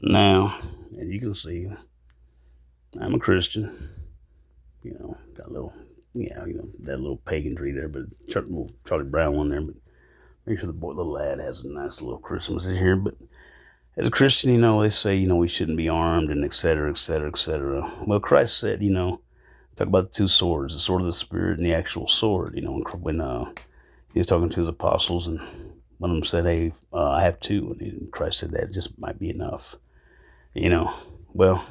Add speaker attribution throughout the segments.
Speaker 1: Now, as you can see, I'm a Christian. Got a little, that little paganry there, but it's a little Charlie Brown one there. But make sure the little lad has a nice little Christmas this year. But as a Christian, they say, we shouldn't be armed and et cetera, et cetera, et cetera. Well, Christ said, talk about the two swords, the sword of the Spirit and the actual sword. When he was talking to his apostles, and one of them said, "Hey, I have two," and Christ said that just might be enough. Well,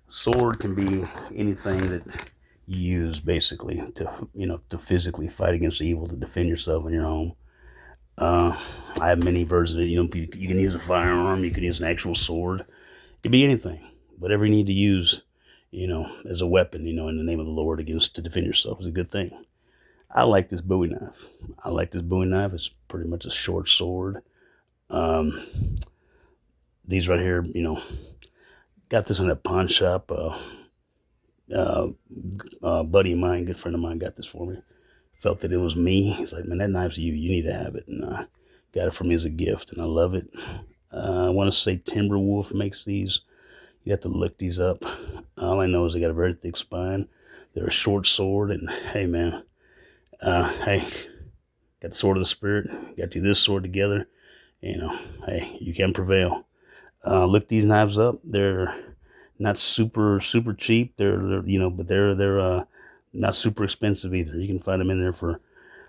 Speaker 1: sword can be anything that you use basically to physically fight against evil, to defend yourself in your home. Uh, I have many versions of it. You can use a firearm, you can use an actual sword. It could be anything, whatever you need to use, as a weapon, in the name of the Lord against to defend yourself is a good thing. I like this Bowie knife. It's pretty much a short sword. Um, these right here, got this in a pawn shop. Uh, buddy of mine, good friend of mine, got this for me. Felt that it was me. He's like, man, that knife's you. You need to have it. And got it for me as a gift, and I love it. I want to say Timbre makes these. You have to look these up. All I know is they got a very thick spine. They're a short sword, and hey, man, hey, got the sword of the Spirit. Got you this sword together. Hey, you can prevail. Look these knives up. They're not super cheap. But they're not super expensive either. You can find them in there for.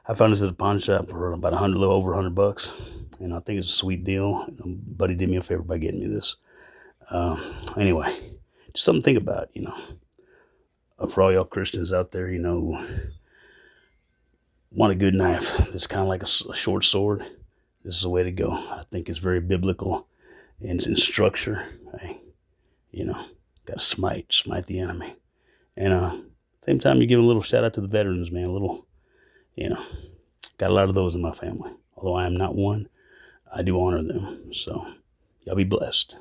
Speaker 1: I found this at a pawn shop for about a little over $100, and I think it's a sweet deal. Buddy did me a favor by getting me this. Anyway, just something to think about. For all y'all Christians out there, who want a good knife that's kind of like a short sword. This is the way to go. I think it's very biblical in structure. Hey, got to smite the enemy. And same time, you give a little shout out to the veterans, man. A little, got a lot of those in my family. Although I am not one, I do honor them. So y'all be blessed.